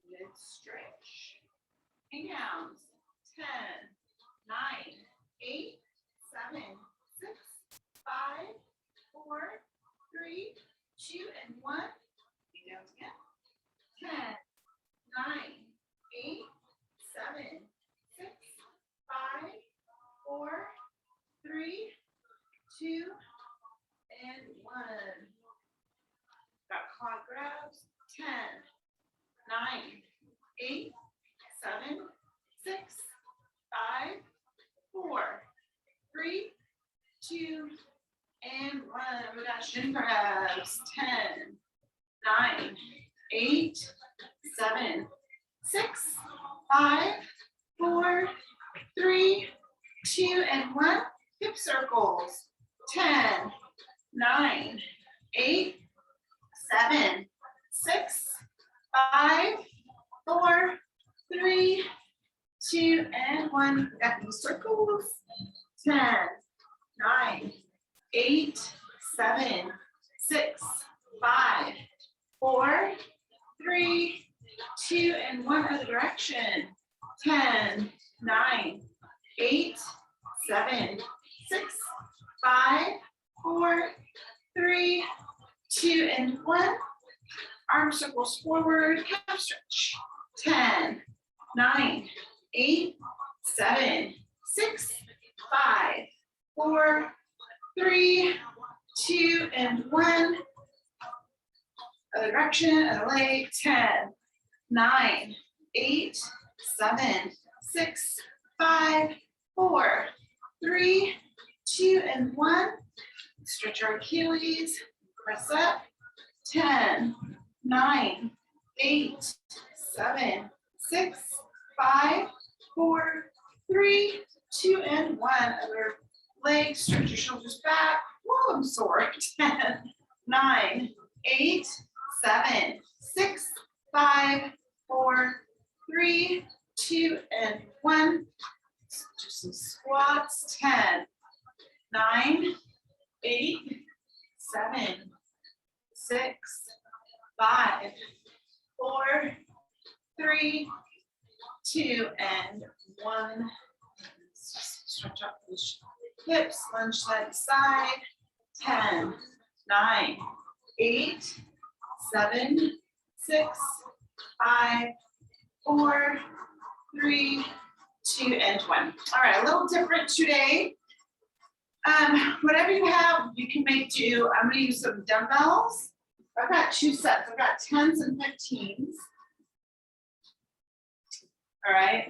Mid stretch. Hang-downs. 10, 9, 8, 7, 6, 5, 4, 3, 2, and 1. Hang-downs again. 10, 9, 8, 7, 6, 5, 4, 3, 2, and 1. Got quad grabs. 10, 9, 8, 7, 6, 5, 4, 3, 2, and 1. We got shin grabs. 10, 9, 8, 7, 6, 5, 4, 3, 2, and 1. Hip circles. 10, 9, 8, 7, 6, 5, 4, 3, 2, and 1. Got these circles. 10, 9, 8, 7, 6, 5, 4, 3, 2, and 1 other direction. 10, 9, 8, 7, 6, 5, 4, 3, 2, and 1. Arm circles forward, calf stretch. 10, 9, 8, 7, 6, 5, 4, 3, 2, and 1. Other direction, other leg. 10, 9, 8, 7, 6, 5, 4, 3, 2, and 1. Stretch our Achilles. Press up. 10, 9, 8, 7, 6, 5, 4, 3, 2, and 1. Other leg. Stretch your shoulders back. Whoa, I'm sore. 10, 9, 8, 7, 6, 5, 4, 3, 2, and 1. Do some squats. 10, 9, 8, 7, 6, 5, 4, 3, 2, and 1. Stretch up the hips, lunge side to side. 10, 9, 8, 7, 6, 5, 4, 3, 2, and 1. All right, a little different today. Whatever you have, you can make do. I'm going to use some dumbbells. I've got 2 sets. I've got 10s and 15s. All right.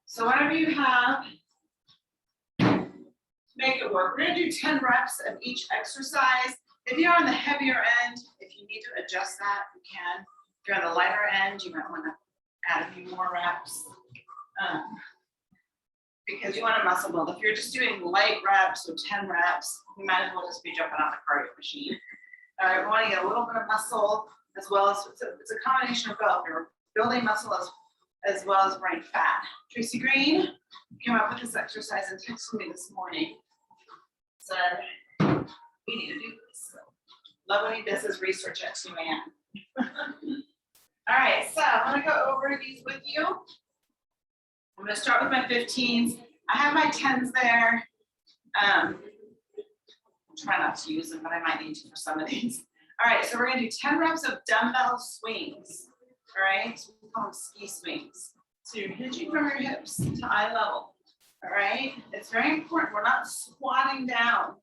So whatever you have, make it work. We're going to do 10 reps of each exercise. If you're on the heavier end, if you need to adjust that, you can. If you're on the lighter end, you might want to add a few more reps. Because you want to muscle build. If you're just doing light reps or 10 reps, you might as well just be jumping on the cardio machine. All right, we want to get a little bit of muscle as well as, it's a combination of both. You're building muscle as well as burning fat. Tracy Green came up with this exercise and texted me this morning. Said, we need to do this. Love when he does his research at 2 a.m. All right, so I'm going to go over these with you. I'm going to start with my 15s. I have my 10s there. I'll try not to use them, but I might need to for some of these. All right, so we're going to do 10 reps of dumbbell swings. All right, so we call them ski swings. So you're hinging from your hips to eye level. All right, it's very important. We're not squatting down.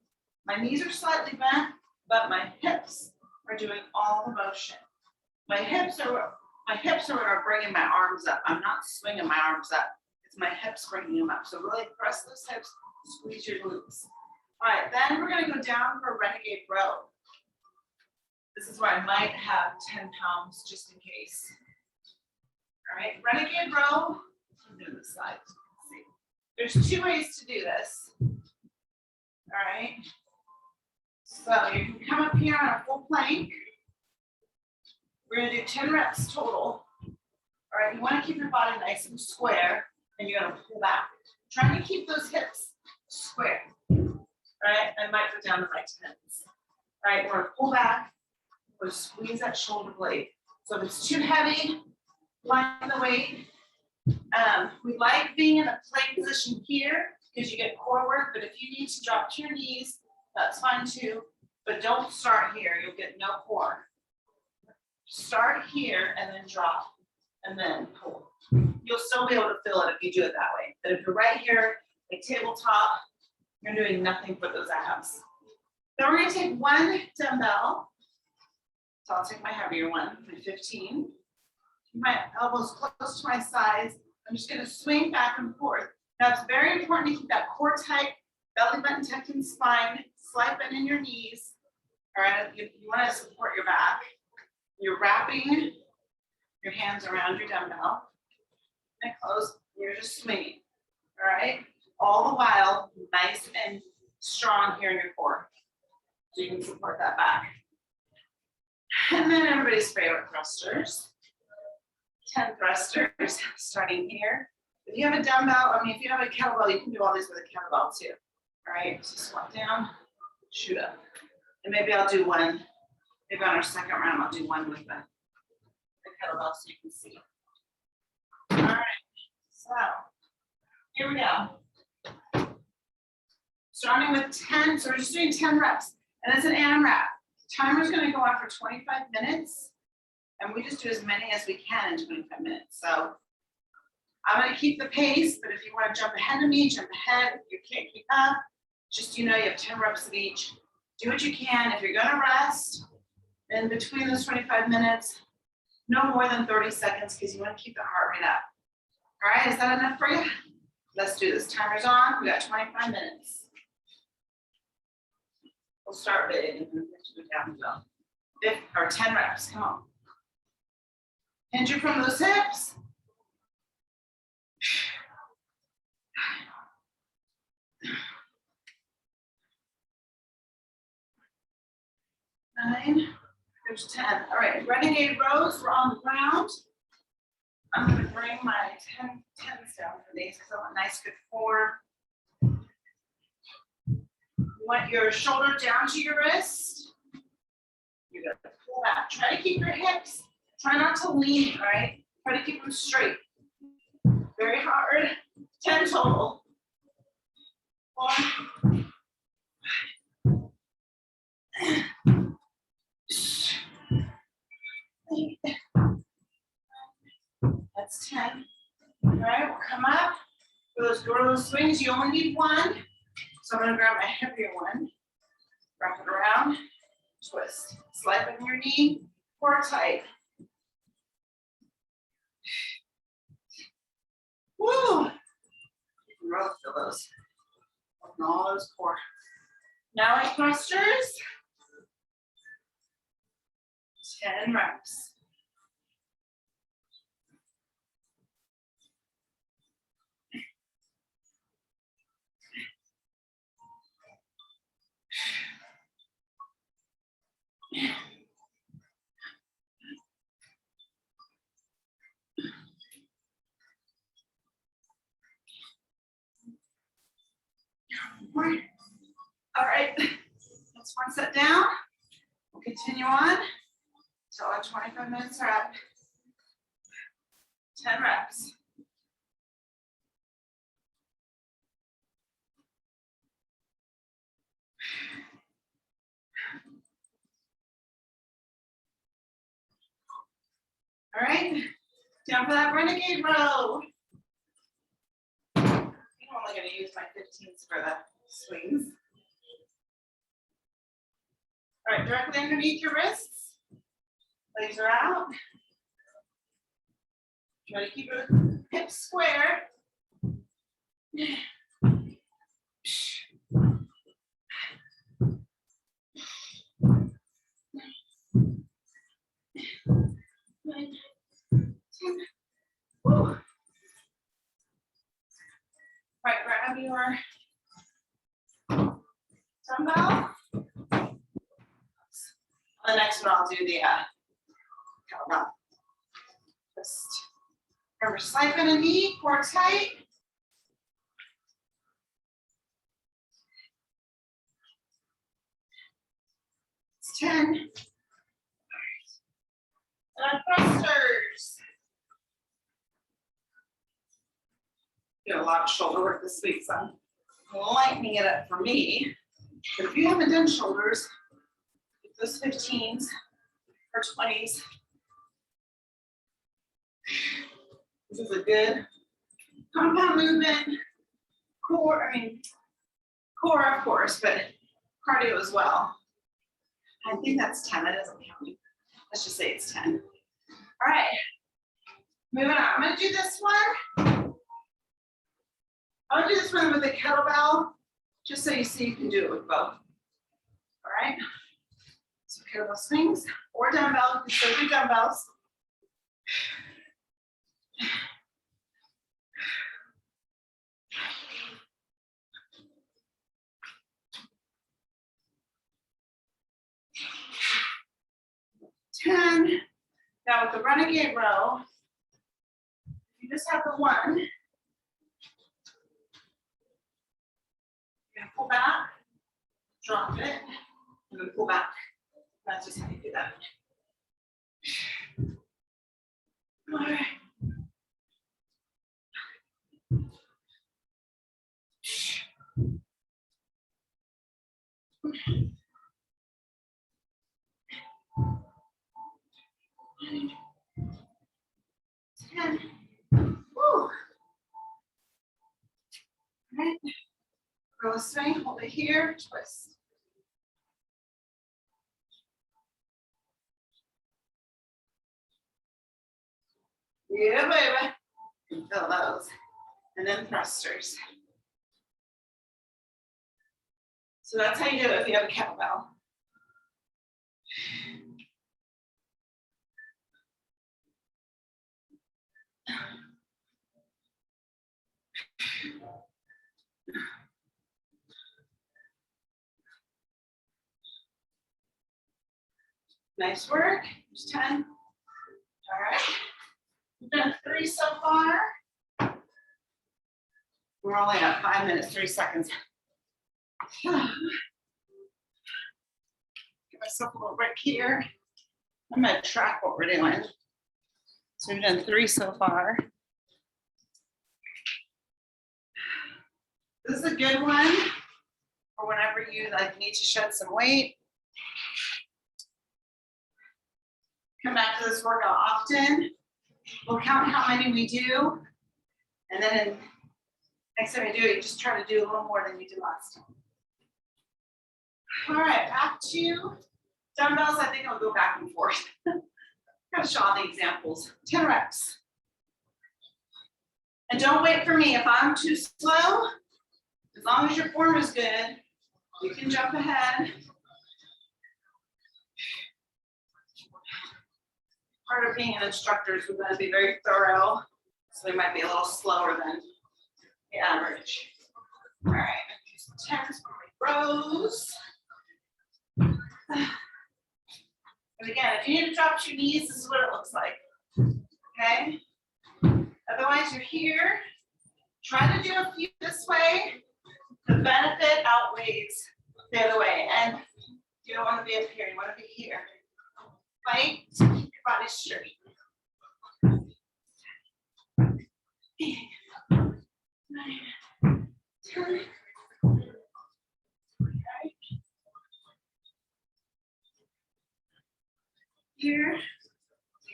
My knees are slightly bent, but my hips are doing all the motion. My hips are what are bringing my arms up. I'm not swinging my arms up. It's my hips bringing them up. So really press those hips, squeeze your glutes. All right, then we're going to go down for a renegade row. This is where I might have 10 pounds just in case. All right, renegade row. I'm doing this side. Let's see. There's 2 ways to do this. All right. So you can come up here on a full plank. We're going to do 10 reps total. All right, you want to keep your body nice and square, and you're going to pull back. Trying to keep those hips square. All right, I might go down to my 10s. All right, we're going to pull back. We're going to squeeze that shoulder blade. So if it's too heavy, line the weight. We like being in a plank position here because you get core work, but if you need to drop to your knees, that's fine too. But don't start here, you'll get no core. Start here and then drop and then pull. You'll still be able to feel it if you do it that way. But if you're right here, like tabletop, you're doing nothing for those abs. Then we're gonna take one dumbbell. So I'll take my heavier one, my 15. Keep my elbows close to my sides. I'm just gonna swing back and forth. Now it's very important to keep that core tight, belly button tucked in spine, slight bend in your knees. All right, you wanna support your back. You're wrapping your hands around your dumbbell. And close, you're just swinging, all right? All the while, nice and strong here in your core. So you can support that back. And then everybody's favorite thrusters. 10 thrusters, starting here. If you have a dumbbell, if you have a kettlebell, you can do all these with a kettlebell too. All right, so squat down, shoot up. And maybe I'll do one, maybe on our second round, I'll do one with the kettlebell so you can see. All right, so here we go. Starting with 10, so we're just doing 10 reps. And it's an AMRAP. Timer's gonna go on for 25 minutes. And we just do as many as we can in 25 minutes. So I'm gonna keep the pace, but if you wanna jump ahead of me, jump ahead. If you can't keep up, just, you have 10 reps of each. Do what you can. If you're gonna rest in between those 25 minutes, no more than 30 seconds because you wanna keep the heart rate up. All right, is that enough for you? Let's do this. Timer's on, we got 25 minutes. We'll start big and then go down as well. 10 reps, come on. Hinge you from those hips. 9, there's 10. All right, renegade rows, we're on the ground. I'm gonna bring my 10s down for these because I want a nice good form. You want your shoulder down to your wrist. You're gonna pull back. Try to keep your hips. Try not to lean, all right? Try to keep them straight. Very hard. 10 total. 1. That's 10. All right, we'll come up. For those swings, you only need one. So I'm gonna grab my heavier one, wrap it around, twist. Slide bend your knee, core tight. Woo! You can really feel those. Open all those core. Now our thrusters. 10 reps. All right, that's one set down. We'll continue on until our 25 minutes are up. 10 reps. All right, down for that renegade row. I'm only going to use my 15s for the swings. All right, directly underneath your wrists. Legs are out. Try to keep your hips square. Woo. Right, grab your dumbbell. On the next one, I'll do the kettlebell. Just remember, slide bend a knee, core tight. It's 10. And our thrusters. Did a lot of shoulder work this week, so I'm lightening it up for me. But if you haven't done shoulders, get those 15s or 20s. This is a good compound movement. Core, core of course, but cardio as well. I think that's 10, that doesn't count. Let's just say it's 10. All right, moving on. I'm gonna do this one. I'm gonna do this one with a kettlebell, just so you see you can do it with both. All right, so kettlebell swings or dumbbell, you can still do dumbbells. Now with the renegade row, you just have the one. You're gonna pull back, drop it, and then pull back. That's just how you do that. All right. Ten. Woo. All right. Roll a swing, hold it here, twist. Yeah, baby. Feel those. And then thrusters. So that's how you do it if you have a kettlebell. Nice work. There's 10. All right. We've done 3 so far. We're only at 5 minutes, 3 seconds. Give myself a little break here. I'm gonna track what we're doing. So we've done 3 so far. This is a good one for whenever you need to shed some weight. Come back to this workout often. We'll count how many we do. And then next time you do it, you just try to do a little more than you did last time. All right, back to dumbbells. I think I'll go back and forth. Kind of show all the examples. 10 reps. And don't wait for me. If I'm too slow, as long as your form is good, you can jump ahead. Part of being an instructor is we're going to be very thorough, so they might be a little slower than the average. All right, 10s for rows. And again, if you need to drop to your knees, this is what it looks like. Okay? Otherwise, you're here. Try to do a few this way. The benefit outweighs the other way. And you don't want to be up here, you want to be here. Fight, keep your body straight. 8, 9, 10. Okay. Here.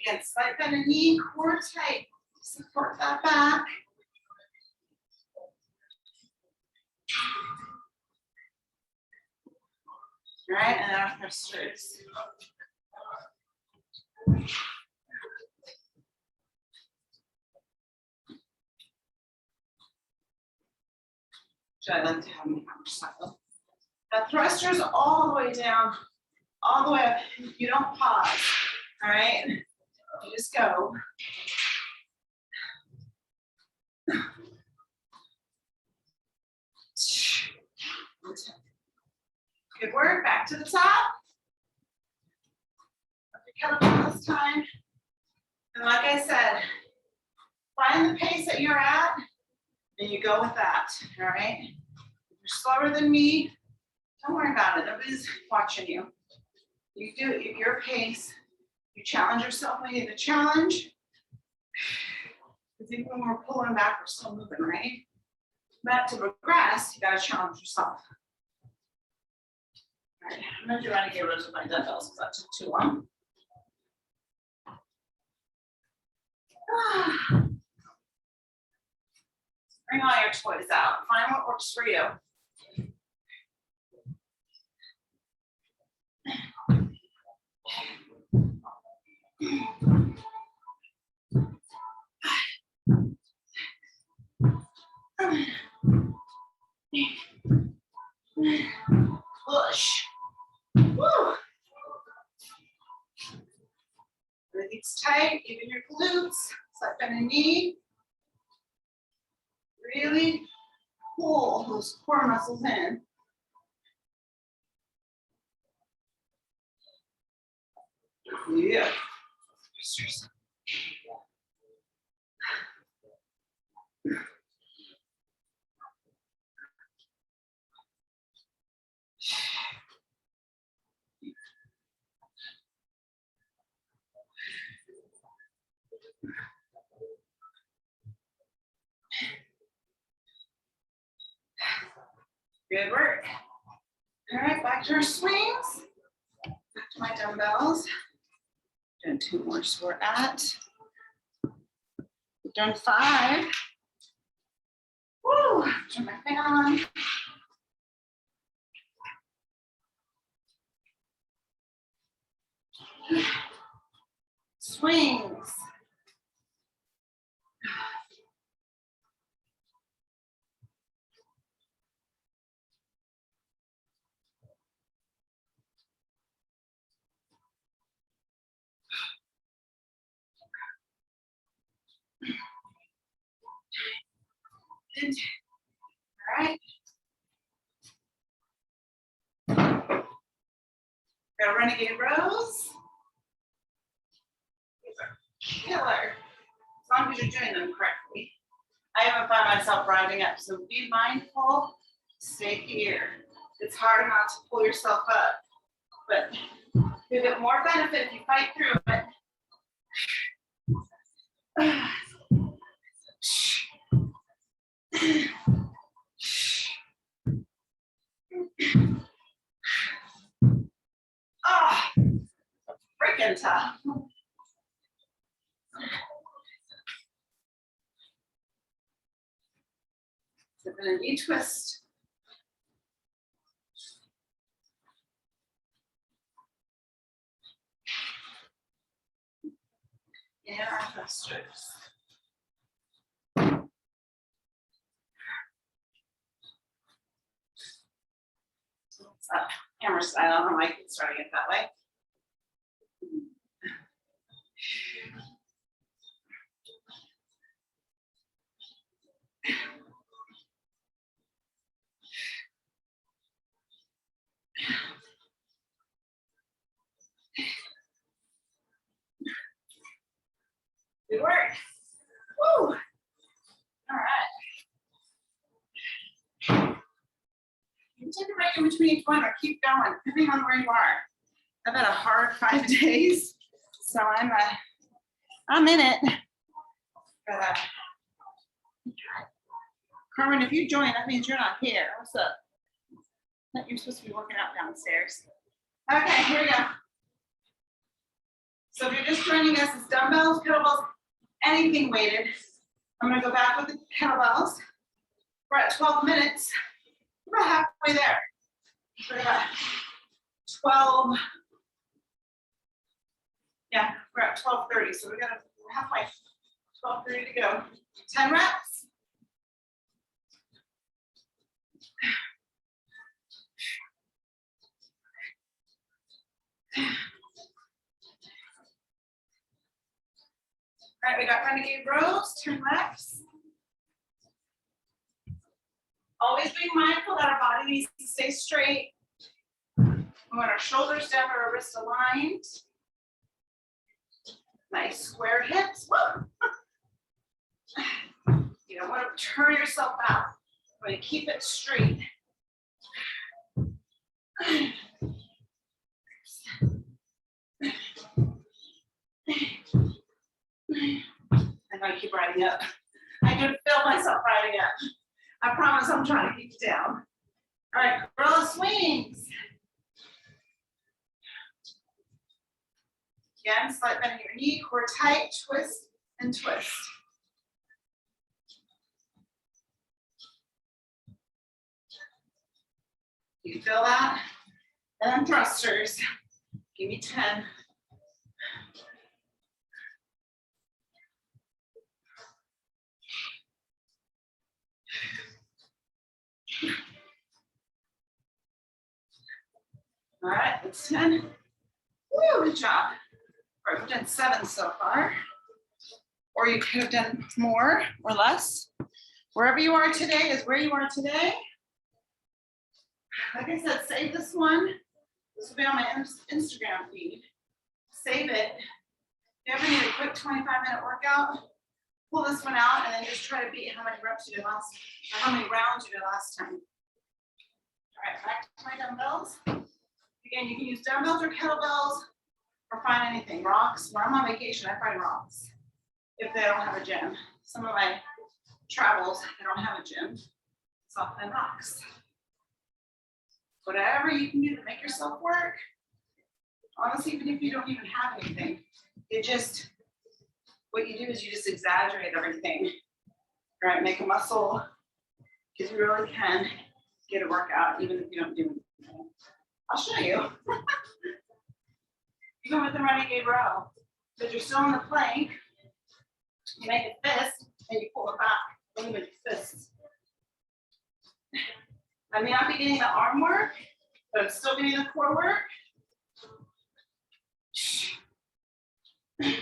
Again, slight bend in knee, core tight. Support that back. All right, and our thrusters. Which I like to have in hammer style. Now thrusters all the way down, all the way up. You don't pause. All right, you just go. Good work. Back to the top. Kettlebell this time. And like I said, find the pace that you're at and you go with that. All right. If you're slower than me, don't worry about it. Nobody's watching you. You do it at your pace. You challenge yourself when you need a challenge. Because even when we're pulling back, we're still moving, right? But to progress, you gotta challenge yourself. All right, I'm gonna do renegade rows with my dumbbells because that took too long. Bring all your toys out. Find what works for you. Push. Woo. Everything's tight, even your glutes. Suck in a knee. Really pull those core muscles in. Yeah. Good work. All right, back to our swings. Back to my dumbbells. Doing 2 more, so we're at. We've done 5. Woo! Turn my fan on. Swings. All right. Got renegade rows. These are killer. As long as you're doing them correctly. I haven't found myself riding up, so be mindful. Stay here. It's hard not to pull yourself up, but you get more benefit if you fight through it. Ah, freaking tough. So then a knee twist. And our thrusters. Hammer style. I don't like starting it that way. Good work. Woo. All right. You take a break in between each one or keep going, depending on where you are. I've had a hard 5 days, so I'm in it. But, Carmen, if you join, that means you're not here. What's up? I thought you're supposed to be working out downstairs. Okay, here we go. So if you're just joining us, it's dumbbells, kettlebells, anything weighted. I'm gonna go back with the kettlebells. We're at 12 minutes. We're about halfway there. We're at 12. Yeah, we're at 12:30. So we're halfway. 12:30 to go. 10 reps. All right, we got renegade rows, 10 reps. Always being mindful that our body needs to stay straight. We want our shoulders down or our wrists aligned. Nice square hips. Woo. You don't want to turn yourself out. You want to keep it straight. I'm gonna keep riding up. I can feel myself riding up. I promise I'm trying to keep it down. All right, gorilla swings. Again, slight bend in your knee, core tight, twist and twist. You can feel that? And then thrusters. Give me 10. All right, that's 10. Woo, good job. All right, we've done 7 so far. Or you could have done more or less. Wherever you are today is where you are today. Like I said, save this one. This will be on my Instagram feed. Save it. If you ever need a quick 25-minute workout, pull this one out and then just try to beat how many reps you did last, or how many rounds you did last time. All right, back to my dumbbells. Again, you can use dumbbells or kettlebells or find anything. Rocks. When I'm on vacation, I find rocks if they don't have a gym. Some of my travels, they don't have a gym. So I'll find rocks. Whatever you can do to make yourself work. Honestly, even if you don't even have anything, what you do is you just exaggerate everything. All right, make a muscle, because you really can get a workout even if you don't do anything. I'll show you. You go with the renegade row. But you're still in the plank. You make a fist and you pull it back. Then you make a fist. I may not be getting the arm work, but I'm still getting the core work. You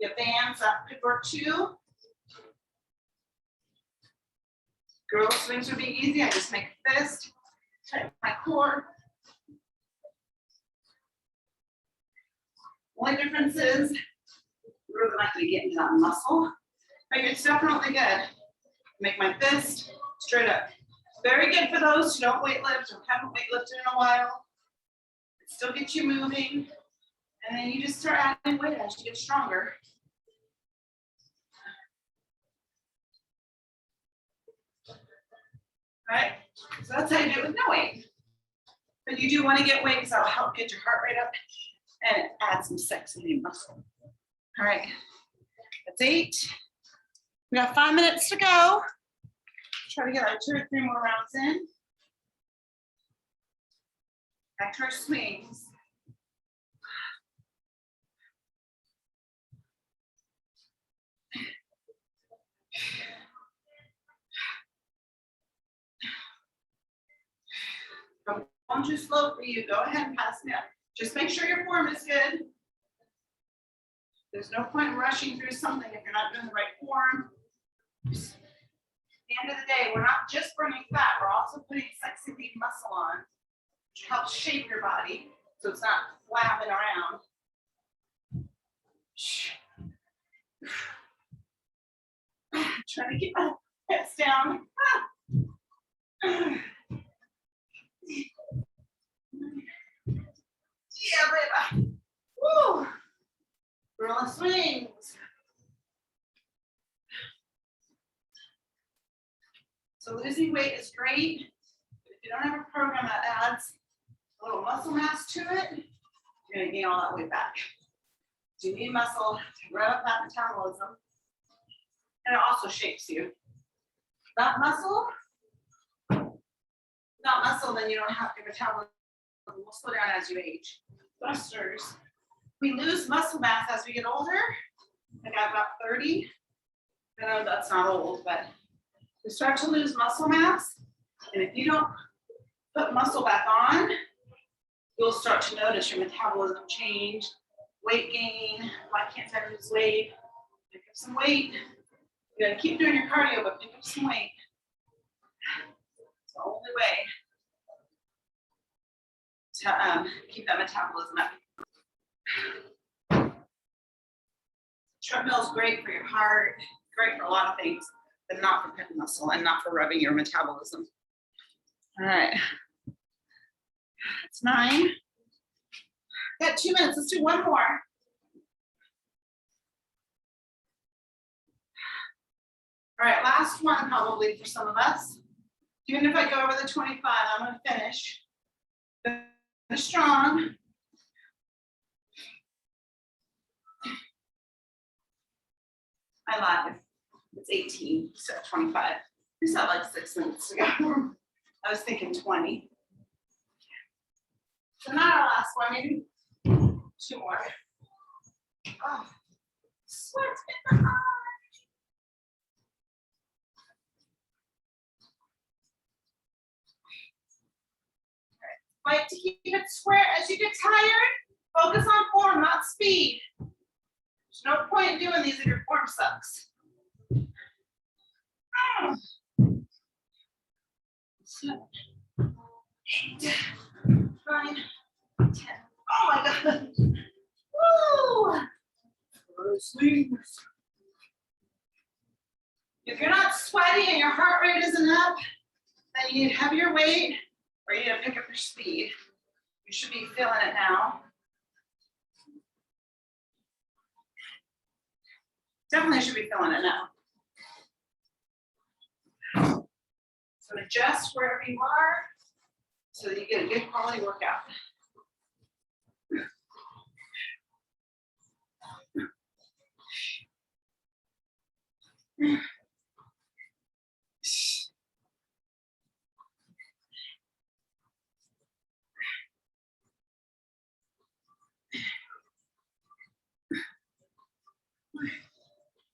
have bands that could work too. Girl swings would be easy. I just make a fist, tighten my core. Only difference is we're really not going to get into that muscle, but it's definitely good. Make my fist straight up. Very good for those who don't weightlift or haven't weightlifted in a while. It still gets you moving, and then you just start adding weight as you get stronger. Right? So that's how you do it with no weight. But you do want to get weight because that'll help get your heart rate up and add some sexy muscle. All right, that's 8. We got 5 minutes to go. Try to get like 2 or 3 more rounds in. Back to our swings. If I'm too slow for you, go ahead and pass me up. Just make sure your form is good. There's no point in rushing through something if you're not doing the right form. At the end of the day, we're not just burning fat, we're also putting sexy lean muscle on, which helps shape your body so it's not flapping around. Trying to keep my hips down. Yeah, baby. Woo. Gorilla swings. So losing weight is great. If you don't have a program that adds a little muscle mass to it, you're gonna gain all that weight back. So you need muscle to rev up that metabolism. And it also shapes you. Not muscle, then you don't have your metabolism will slow down as you age. Thrusters. We lose muscle mass as we get older. Like I'm about 30. I know that's not old, but we start to lose muscle mass. And if you don't put muscle back on, you'll start to notice your metabolism change, weight gain. Why can't I lose weight? Pick up some weight. You gotta keep doing your cardio, but pick up some weight. It's the only way to keep that metabolism up. Treadmill is great for your heart, great for a lot of things, but not for putting muscle and not for rubbing your metabolism. All right, that's 9. Got 2 minutes, let's do one more. All right, last one probably for some of us. Even if I go over the 25, I'm gonna finish. Finish strong. I lied. It's 18, so 25. We said like 6 minutes ago. I was thinking 20. So not our last one, maybe 2 more. Oh, sweat in the eye. Fight to keep it square. As you get tired, focus on form, not speed. There's no point in doing these if your form sucks. 7, 8, 9, 10. Oh my God. Woo! If you're not sweaty and your heart rate isn't up, then you need heavier weight or you need to pick up your speed. You should be feeling it now. Definitely should be feeling it now. So adjust wherever you are so that you get a good quality workout.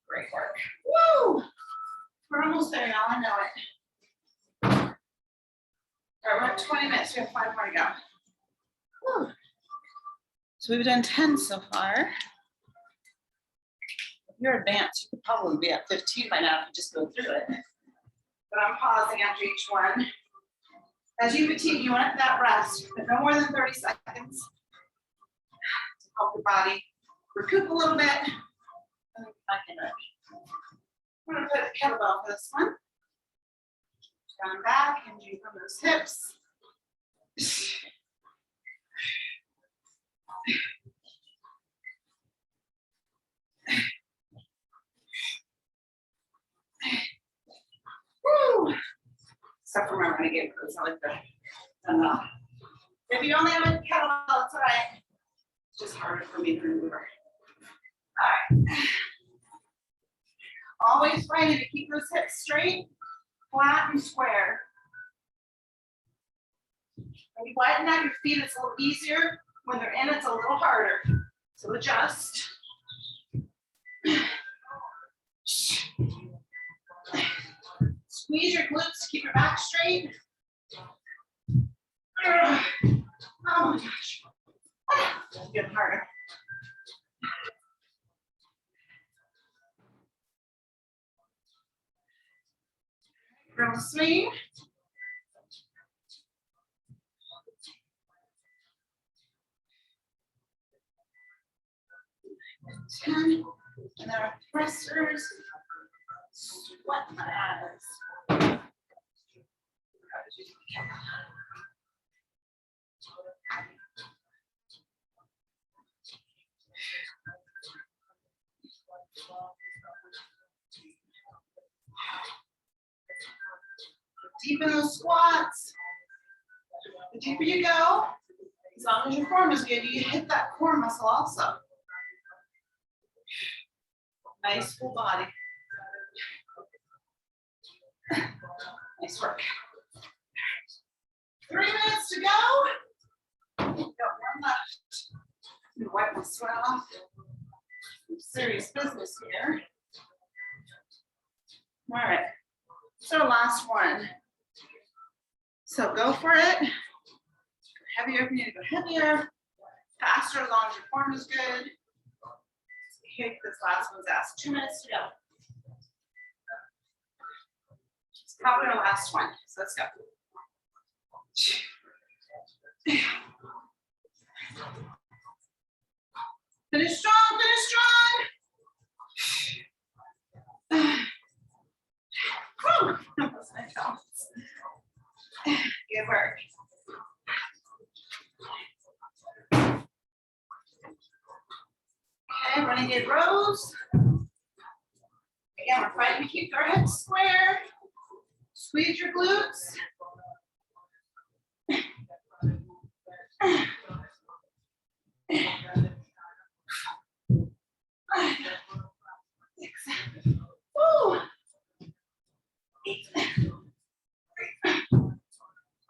Great work. Woo! We're almost there now, I know it. All right, we're at 20 minutes, we have 5 more to go. Woo. So we've done 10 so far. If you're advanced, you could probably be at 15 by now if you just go through it. But I'm pausing after each one. As you fatigue, you want that rest, but no more than 30 seconds to help the body recoup a little bit. And then back in it. I'm going to put the kettlebell for this one. Down back, hinging from those hips. Woo! Except for my renegade pose, I like that. If you only have a kettlebell, it's all right. It's just harder for me to maneuver. All right. Always fighting to keep those hips straight, flat, and square. When you widen out your feet, it's a little easier. When they're in, it's a little harder. So adjust. Squeeze your glutes to keep your back straight. Oh my gosh. It's getting harder. From the swing. And then our thrusters. Sweat my ass. Deepen those squats. The deeper you go, as long as your form is good, you hit that core muscle also. Nice full body. Nice work. 3 minutes to go. Got 1 left. I'm gonna wipe my sweat off. Some serious business here. All right. So last one. So go for it. Heavier if you need to go heavier. Faster as long as your form is good. Kick this last one's ass. 2 minutes to go. It's probably our last one. So let's go. Finish strong, finish strong. Good work. Okay, renegade rows. Again, we're fighting to keep your head square. Squeeze your glutes. 6. Woo. 8.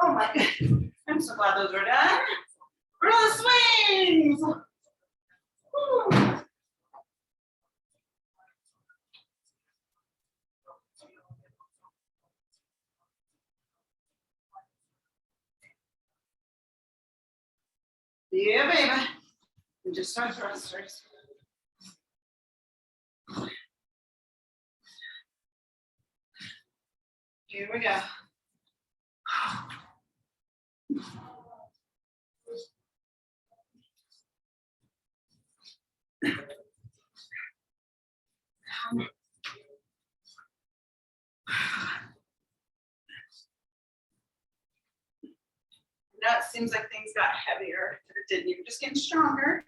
Oh my goodness. I'm so glad those are done. We're on the swings. Woo. Yeah, baby. And just start thrusters. Here we go. Now it seems like things got heavier, but it didn't. You're just getting stronger.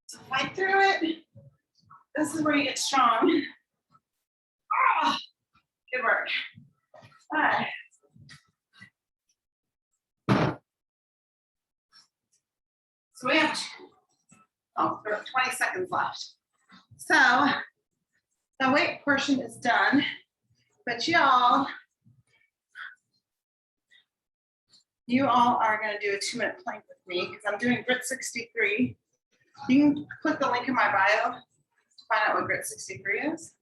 So fight through it. This is where you get strong. Oh, good work. All right. So we have 20 seconds left. So the weight portion is done, but you all are going to do a 2-minute plank with me because I'm doing grit 63. You can click the link in my bio to find out what grit 63 is.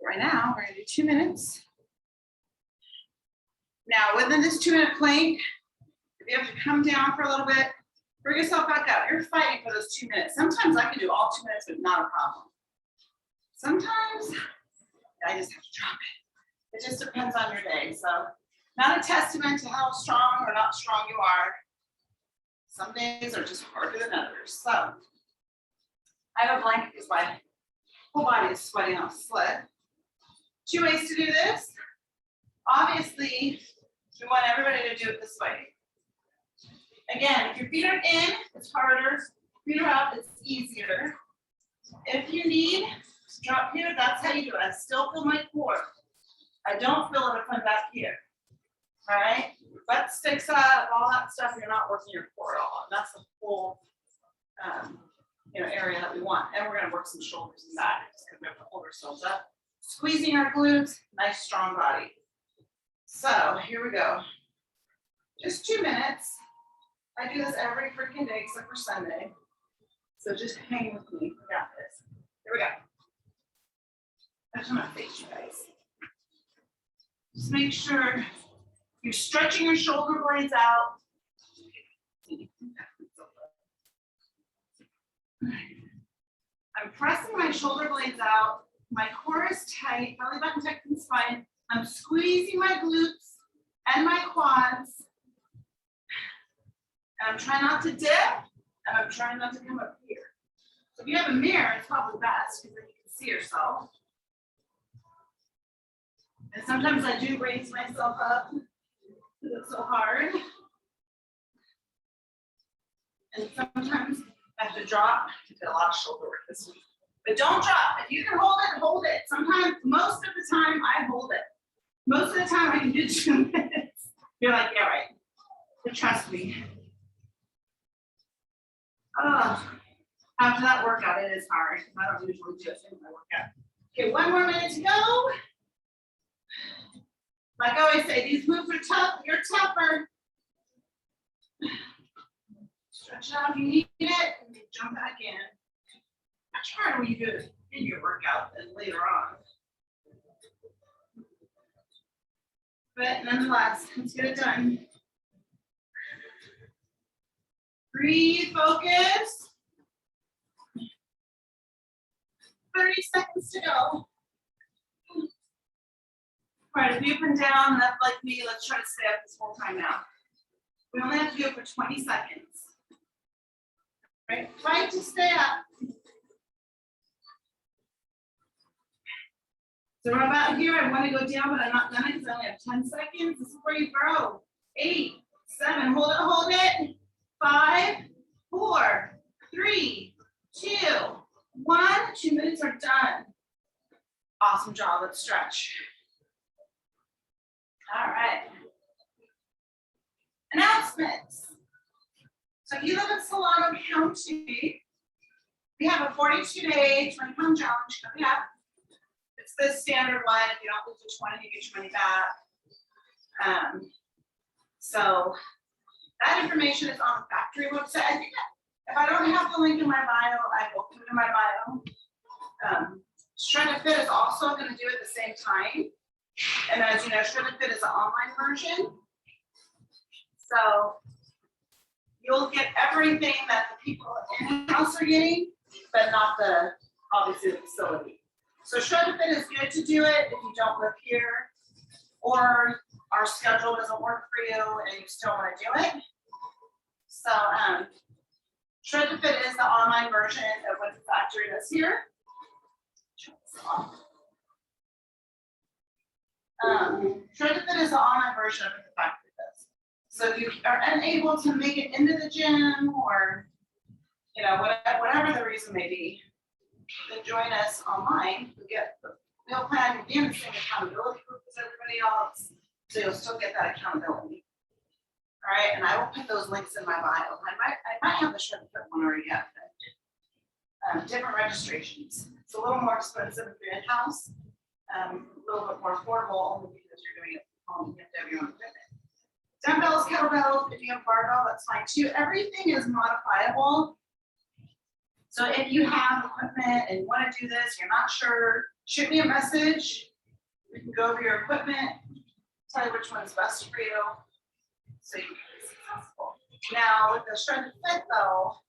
Right now, we're going to do 2 minutes. Now, within this 2-minute plank, if you have to come down for a little bit, bring yourself back up. You're fighting for those 2 minutes. Sometimes I can do all 2 minutes, but not a problem. Sometimes I just have to drop it. It just depends on your day. So, not a testament to how strong or not strong you are. Some days are just harder than others. So, I have a blanket because my whole body is sweating off sweat. 2 ways to do this. Obviously, we want everybody to do it this way. Again, if your feet are in, it's harder. Feet are out, it's easier. If you need to drop here, that's how you do it. I still feel my core. I don't feel it if I'm back here. All right? Butt sticks up, all that stuff, you're not working your core at all. And that's the whole area that we want. And we're going to work some shoulders and back because we have to hold ourselves up. Squeezing our glutes, nice strong body. So here we go. Just 2 minutes. I do this every freaking day except for Sunday. So just hang with me. We got this. Here we go. I'm just gonna face you guys. Just make sure you're stretching your shoulder blades out. I'm pressing my shoulder blades out. My core is tight, belly button tight and spine. I'm squeezing my glutes and my quads. And I'm trying not to dip, and I'm trying not to come up here. So if you have a mirror, it's probably best because then you can see yourself. And sometimes I do raise myself up because it's so hard. And sometimes I have to drop. I did a lot of shoulder work this week. But don't drop. If you can hold it, hold it. Sometimes, most of the time, I hold it. Most of the time, I can do 2 minutes. You're like, yeah, right. But trust me. Oh, after that workout, it is hard. I don't usually do it in my workout. Okay, 1 more minute to go. Like I always say, these moves are tough. You're tougher. Stretch it out if you need it, and jump back in. Much harder when you do it in your workout than later on. But nonetheless, let's get it done. Breathe, focus. 30 seconds to go. All right, if you up and down, up like me, let's try to stay up this whole time now. We only have to do it for 20 seconds. All right, try to stay up. So we're about here. I want to go down, but I'm not done it because I only have 10 seconds. This is where you grow. 8, 7, hold it. 5, 4, 3, 2, 1, 2 minutes are done. Awesome job, let's stretch. All right. Announcements. So if you live in Solano County, we have a 42-day 20-pound challenge coming up. It's the standard one. If you don't lose the 20, you get your money back. So that information is on the factory website. I think if I don't have the link in my bio, I will put it in my bio. Shred to Fit is also going to do it at the same time. And as you know, Shred to Fit is an online version. So you'll get everything that the people in-house are getting, but not the, obviously, the facility. So Shred to Fit is good to do it if you don't live here, or our schedule doesn't work for you and you still want to do it. So Shred to Fit is the online version of what the factory does here. Shred to Fit is the online version of what the factory does. So if you are unable to make it into the gym, or you know, whatever the reason may be, then join us online. We get the meal plan, you'll be in the same accountability group as everybody else, so you'll still get that accountability. All right, and I will put those links in my bio. I might have the Shred to Fit one already up. Different registrations. It's a little more expensive if you're in-house, a little bit more affordable only because you're doing it at home. You have to have your own equipment. Dumbbells, kettlebells, if you have barbell, that's fine too. Everything is modifiable. So if you have equipment and you want to do this, you're not sure, shoot me a message. We can go over your equipment, tell you which one is best for you, so you can be successful. Now with the Shred to Fit though,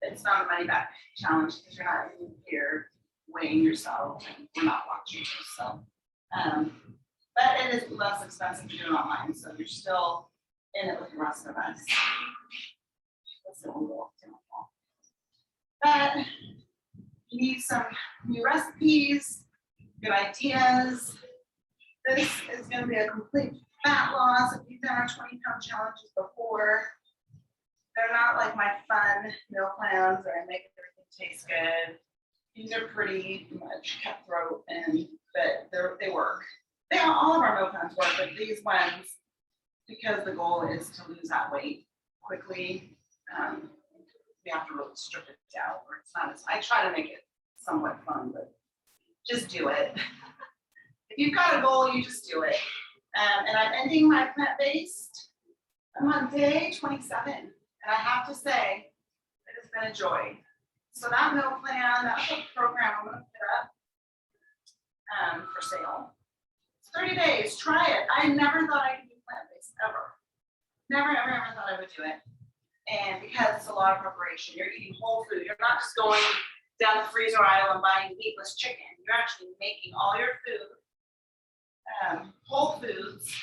it's not a money back challenge because you're not in here weighing yourself and we're not watching you. So, but it is less expensive to do it online, so you're still in it with the rest of us. But you need some new recipes, good ideas. This is going to be a complete fat loss. If you've done our 20-pound challenges before, they're not like my fun meal plans where I make everything taste good. These are pretty much cutthroat, but they work. All of our meal plans work, but these ones, because the goal is to lose that weight quickly, we have to really strip it down, or it's not as, I try to make it somewhat fun, but just do it. If you've got a goal, you just do it. And I'm ending my plant-based. I'm on day 27, and I have to say, it has been a joy. So that meal plan, that whole program, I'm gonna put up for sale. It's 30 days, try it. I never thought I could do plant-based, ever. Never, ever, ever thought I would do it. And because it's a lot of preparation, you're eating whole food. You're not just going down the freezer aisle and buying meatless chicken. You're actually making all your food, whole foods.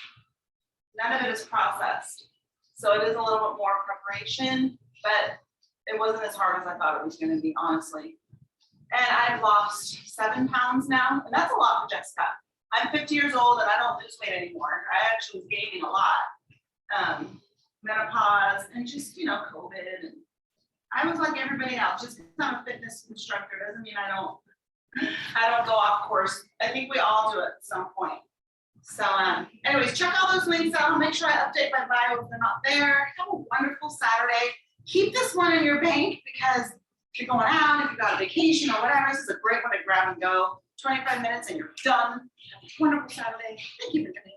None of it is processed. So it is a little bit more preparation, but it wasn't as hard as I thought it was going to be, honestly. And I've lost 7 pounds now, and that's a lot for Jessica. I'm 50 years old and I don't lose weight anymore. I actually was gaining a lot. Menopause and just, you know, COVID. And I was like everybody else, just because I'm a fitness instructor doesn't mean I don't go off course. I think we all do it at some point. So anyways, check all those links out. I'll make sure I update my bio if they're not there. Have a wonderful Saturday. Keep this one in your bank because if you're going out, if you've got a vacation or whatever, this is a great one to grab and go. 25 minutes and you're done. Have a wonderful Saturday. Thank you for joining.